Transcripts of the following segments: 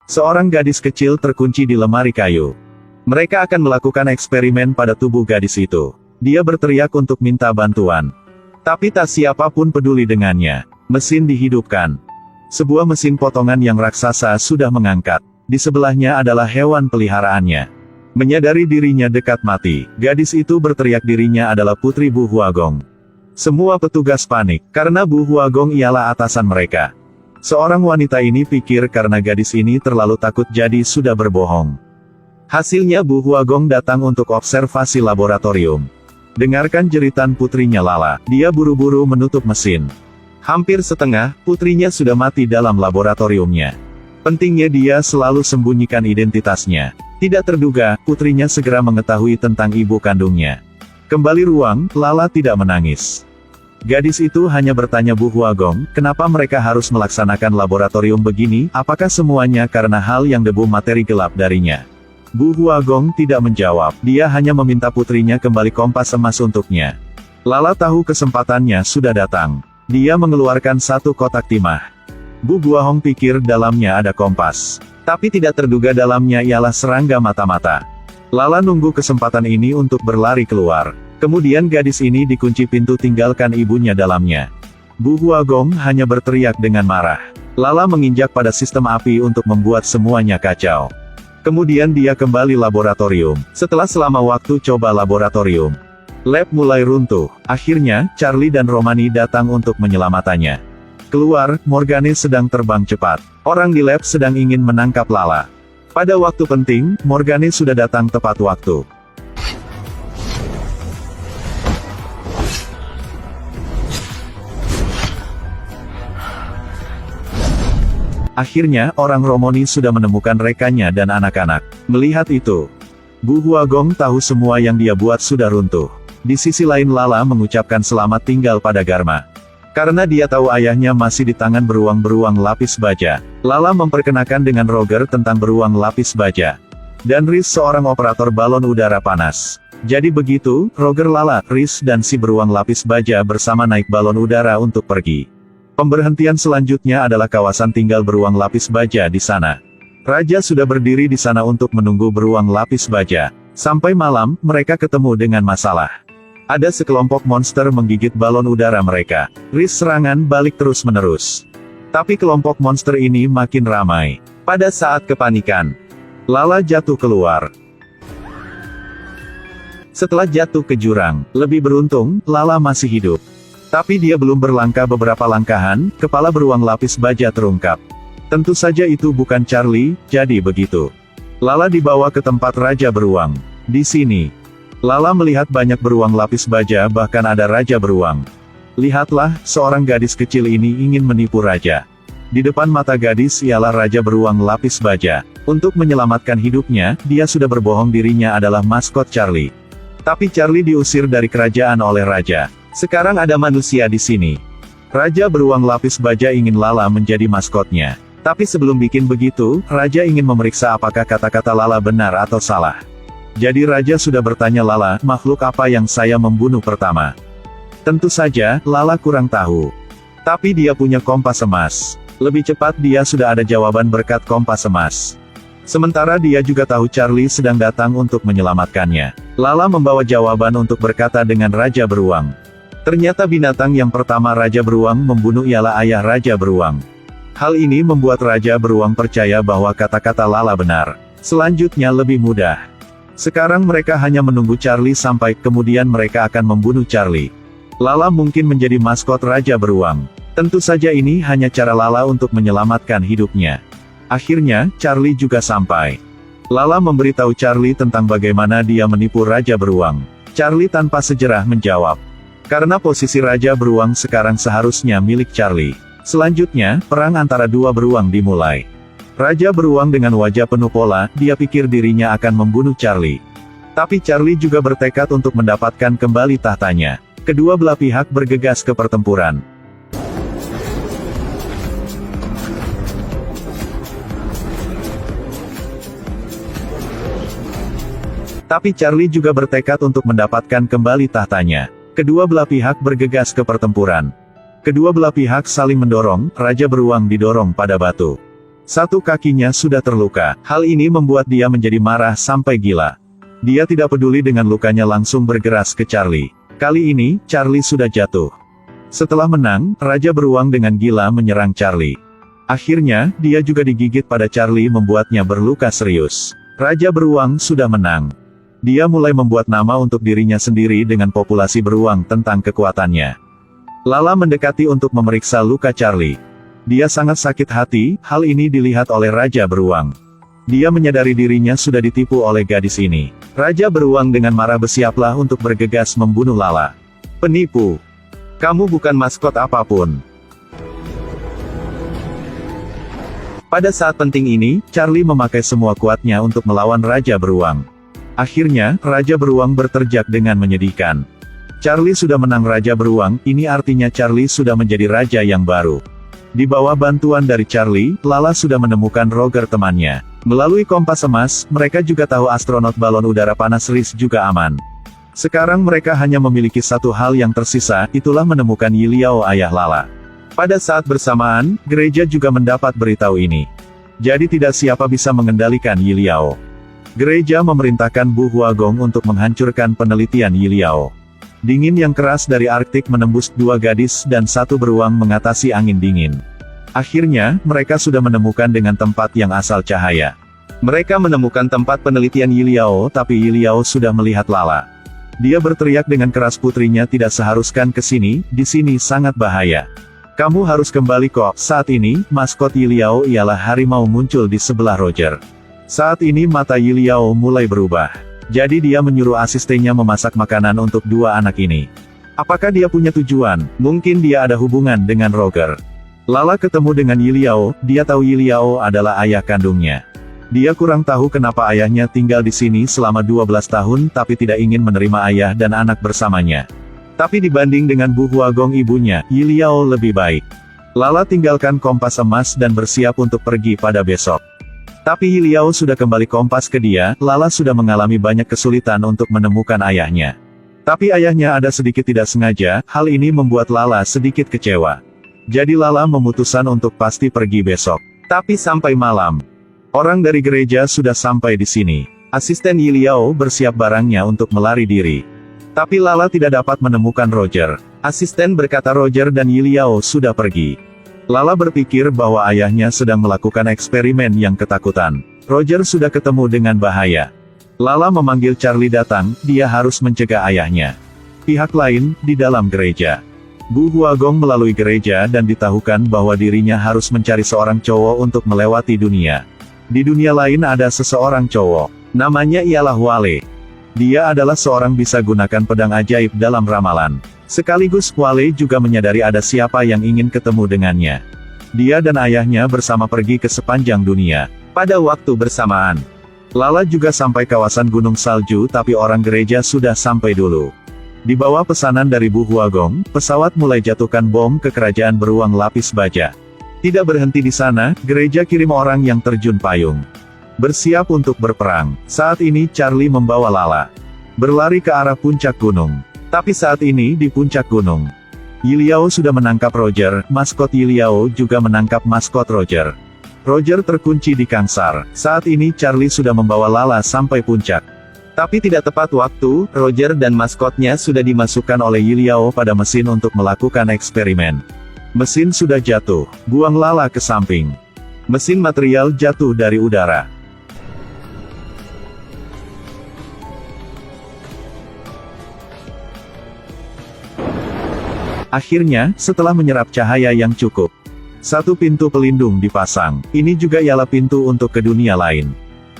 Seorang gadis kecil terkunci di lemari kayu. Mereka akan melakukan eksperimen pada tubuh gadis itu. Dia berteriak untuk minta bantuan. Tapi tak siapapun peduli dengannya. Mesin dihidupkan. Sebuah mesin potongan yang raksasa sudah mengangkat. Di sebelahnya adalah hewan peliharaannya. Menyadari dirinya dekat mati, gadis itu berteriak dirinya adalah Putri Bu Huagong. Semua petugas panik, karena Bu Huagong ialah atasan mereka. Seorang wanita ini pikir karena gadis ini terlalu takut jadi sudah berbohong. Hasilnya Bu Huagong datang untuk observasi laboratorium. Dengarkan jeritan putrinya Lala, dia buru-buru menutup mesin. Hampir setengah, putrinya sudah mati dalam laboratoriumnya. Pentingnya dia selalu sembunyikan identitasnya. Tidak terduga, putrinya segera mengetahui tentang ibu kandungnya. Kembali ruang, Lala tidak menangis. Gadis itu hanya bertanya Bu Huagong, kenapa mereka harus melaksanakan laboratorium begini, apakah semuanya karena hal yang debu materi gelap darinya? Bu Huagong tidak menjawab, dia hanya meminta putrinya kembali kompas emas untuknya. Lala tahu kesempatannya sudah datang. Dia mengeluarkan satu kotak timah. Bu Huagong pikir dalamnya ada kompas. Tapi tidak terduga dalamnya ialah serangga mata-mata. Lala nunggu kesempatan ini untuk berlari keluar. Kemudian gadis ini dikunci pintu tinggalkan ibunya dalamnya. Bu Huagong hanya berteriak dengan marah. Lala menginjak pada sistem api untuk membuat semuanya kacau. Kemudian dia kembali laboratorium. Setelah selama waktu coba laboratorium, lab mulai runtuh. Akhirnya, Charlie dan Romani datang untuk menyelamatkannya. Keluar, Morgane sedang terbang cepat. Orang di lab sedang ingin menangkap Lala. Pada waktu penting, Morgane sudah datang tepat waktu. Akhirnya, orang Romani sudah menemukan rekannya dan anak-anak. Melihat itu, Bu Huagong tahu semua yang dia buat sudah runtuh. Di sisi lain Lala mengucapkan selamat tinggal pada Garma. Karena dia tahu ayahnya masih di tangan beruang-beruang lapis baja. Lala memperkenalkan dengan Roger tentang beruang lapis baja. Dan Riz seorang operator balon udara panas. Jadi begitu, Roger, Lala, Riz dan si beruang lapis baja bersama naik balon udara untuk pergi. Pemberhentian selanjutnya adalah kawasan tinggal beruang lapis baja di sana. Raja sudah berdiri di sana untuk menunggu beruang lapis baja. Sampai malam, mereka ketemu dengan masalah. Ada sekelompok monster menggigit balon udara mereka. Riz serangan balik terus-menerus. Tapi kelompok monster ini makin ramai. Pada saat kepanikan, Lala jatuh keluar. Setelah jatuh ke jurang, lebih beruntung, Lala masih hidup. Tapi dia belum berlangkah beberapa langkahan, kepala beruang lapis baja terungkap. Tentu saja itu bukan Charlie, jadi begitu. Lala dibawa ke tempat Raja Beruang. Di sini, Lala melihat banyak beruang lapis baja, bahkan ada Raja Beruang. Lihatlah, seorang gadis kecil ini ingin menipu Raja. Di depan mata gadis ialah Raja Beruang lapis baja. Untuk menyelamatkan hidupnya, dia sudah berbohong dirinya adalah maskot Charlie. Tapi Charlie diusir dari kerajaan oleh Raja. Sekarang ada manusia di sini. Raja Beruang lapis baja ingin Lala menjadi maskotnya. Tapi sebelum bikin begitu, Raja ingin memeriksa apakah kata-kata Lala benar atau salah. Jadi Raja sudah bertanya Lala, makhluk apa yang saya membunuh pertama? Tentu saja, Lala kurang tahu. Tapi dia punya kompas emas. Lebih cepat dia sudah ada jawaban berkat kompas emas. Sementara dia juga tahu Charlie sedang datang untuk menyelamatkannya. Lala membawa jawaban untuk berkata dengan Raja Beruang. Ternyata binatang yang pertama Raja Beruang membunuh ialah ayah Raja Beruang. Hal ini membuat Raja Beruang percaya bahwa kata-kata Lala benar. Selanjutnya lebih mudah. Sekarang mereka hanya menunggu Charlie sampai, kemudian mereka akan membunuh Charlie. Lala mungkin menjadi maskot Raja Beruang. Tentu saja ini hanya cara Lala untuk menyelamatkan hidupnya. Akhirnya, Charlie juga sampai. Lala memberitahu Charlie tentang bagaimana dia menipu Raja Beruang. Charlie tanpa sejerah menjawab. Karena posisi Raja Beruang sekarang seharusnya milik Charlie. Selanjutnya, perang antara dua beruang dimulai. Raja Beruang dengan wajah penuh pola, dia pikir dirinya akan membunuh Charlie. Tapi Charlie juga bertekad untuk mendapatkan kembali tahtanya. Kedua belah pihak bergegas ke pertempuran. Tapi Charlie juga bertekad untuk mendapatkan kembali tahtanya. Kedua belah pihak bergegas ke pertempuran. Kedua belah pihak saling mendorong, Raja Beruang didorong pada batu. Satu kakinya sudah terluka. Hal ini membuat dia menjadi marah sampai gila. Dia tidak peduli dengan lukanya, langsung bergeras ke Charlie. Kali ini, Charlie sudah jatuh. Setelah menang, Raja Beruang dengan gila menyerang Charlie. Akhirnya, dia juga digigit pada Charlie, membuatnya berluka serius. Raja Beruang sudah menang. Dia mulai membuat nama untuk dirinya sendiri dengan populasi beruang tentang kekuatannya. Lala mendekati untuk memeriksa luka Charlie. Dia sangat sakit hati, hal ini dilihat oleh Raja Beruang. Dia menyadari dirinya sudah ditipu oleh gadis ini. Raja Beruang dengan marah bersiaplah untuk bergegas membunuh Lala. Penipu! Kamu bukan maskot apapun. Pada saat penting ini, Charlie memakai semua kuatnya untuk melawan Raja Beruang. Akhirnya, Raja Beruang berteriak dengan menyedihkan. Charlie sudah menang Raja Beruang, ini artinya Charlie sudah menjadi raja yang baru. Di bawah bantuan dari Charlie, Lala sudah menemukan Roger temannya. Melalui kompas emas, mereka juga tahu astronot balon udara panas Reese juga aman. Sekarang mereka hanya memiliki satu hal yang tersisa, itulah menemukan Yiliao, ayah Lala. Pada saat bersamaan, gereja juga mendapat beritahu ini. Jadi tidak siapa bisa mengendalikan Yiliao. Gereja memerintahkan Bu Huagong untuk menghancurkan penelitian Yiliao. Dingin yang keras dari Arktik menembus dua gadis dan satu beruang mengatasi angin dingin. Akhirnya, mereka sudah menemukan dengan tempat yang asal cahaya. Mereka menemukan tempat penelitian Yiliao, tapi Yiliao sudah melihat Lala. Dia berteriak dengan keras, putrinya tidak seharuskan ke sini, di sini sangat bahaya. Kamu harus kembali kok. Saat ini, maskot Yiliao ialah harimau muncul di sebelah Roger. Saat ini mata Yiliao mulai berubah. Jadi dia menyuruh asistennya memasak makanan untuk dua anak ini. Apakah dia punya tujuan? Mungkin dia ada hubungan dengan Roger. Lala ketemu dengan Yiliao, dia tahu Yiliao adalah ayah kandungnya. Dia kurang tahu kenapa ayahnya tinggal di sini selama 12 tahun tapi tidak ingin menerima ayah dan anak bersamanya. Tapi dibanding dengan Bu Huagong ibunya, Yiliao lebih baik. Lala tinggalkan kompas emas dan bersiap untuk pergi pada besok. Tapi Yiliao sudah kembali kompas ke dia, Lala sudah mengalami banyak kesulitan untuk menemukan ayahnya. Tapi ayahnya ada sedikit tidak sengaja, hal ini membuat Lala sedikit kecewa. Jadi Lala memutuskan untuk pasti pergi besok. Tapi sampai malam, orang dari gereja sudah sampai di sini. Asisten Yiliao bersiap barangnya untuk melari diri. Tapi Lala tidak dapat menemukan Roger. Asisten berkata Roger dan Yiliao sudah pergi. Lala berpikir bahwa ayahnya sedang melakukan eksperimen yang ketakutan. Roger sudah ketemu dengan bahaya. Lala memanggil Charlie datang, dia harus mencegah ayahnya. Pihak lain, di dalam gereja. Bu Huagong melalui gereja dan ditahukan bahwa dirinya harus mencari seorang cowok untuk melewati dunia. Di dunia lain ada seseorang cowok. Namanya ialah Wale. Dia adalah seorang bisa gunakan pedang ajaib dalam ramalan. Sekaligus Wale juga menyadari ada siapa yang ingin ketemu dengannya. Dia dan ayahnya bersama pergi ke sepanjang dunia. Pada waktu bersamaan, Lala juga sampai kawasan gunung salju tapi orang gereja sudah sampai dulu. Di bawah pesanan dari Bu Huagong, pesawat mulai jatuhkan bom ke kerajaan beruang lapis baja. Tidak berhenti di sana, gereja kirim orang yang terjun payung. Bersiap untuk berperang. Saat ini Charlie membawa Lala berlari ke arah puncak gunung. Tapi saat ini di puncak gunung, Yiliao sudah menangkap Roger, maskot Yiliao juga menangkap maskot Roger. Roger terkunci di kangsar. Saat ini Charlie sudah membawa Lala sampai puncak. Tapi tidak tepat waktu, Roger dan maskotnya sudah dimasukkan oleh Yiliao pada mesin untuk melakukan eksperimen. Mesin sudah jatuh, buang Lala ke samping. Mesin material jatuh dari udara. Akhirnya, setelah menyerap cahaya yang cukup, satu pintu pelindung dipasang. Ini juga ialah pintu untuk ke dunia lain.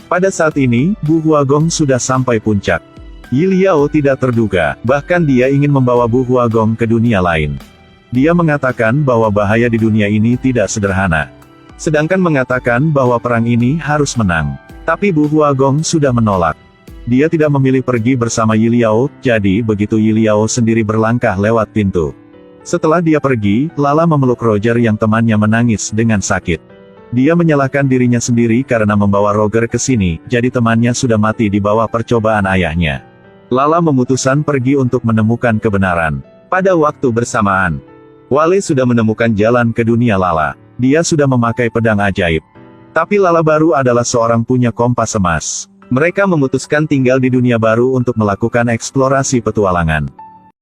Pada saat ini, Bu Huagong sudah sampai puncak. Yiliao tidak terduga, bahkan dia ingin membawa Bu Huagong ke dunia lain. Dia mengatakan bahwa bahaya di dunia ini tidak sederhana. Sedangkan mengatakan bahwa perang ini harus menang. Tapi Bu Huagong sudah menolak. Dia tidak memilih pergi bersama Yiliao, jadi begitu Yiliao sendiri berlangkah lewat pintu. Setelah dia pergi, Lala memeluk Roger yang temannya menangis dengan sakit. Dia menyalahkan dirinya sendiri karena membawa Roger ke sini, jadi temannya sudah mati di bawah percobaan ayahnya. Lala memutuskan pergi untuk menemukan kebenaran. Pada waktu bersamaan, Wale sudah menemukan jalan ke dunia Lala. Dia sudah memakai pedang ajaib. Tapi Lala baru adalah seorang punya kompas emas. Mereka memutuskan tinggal di dunia baru untuk melakukan eksplorasi petualangan.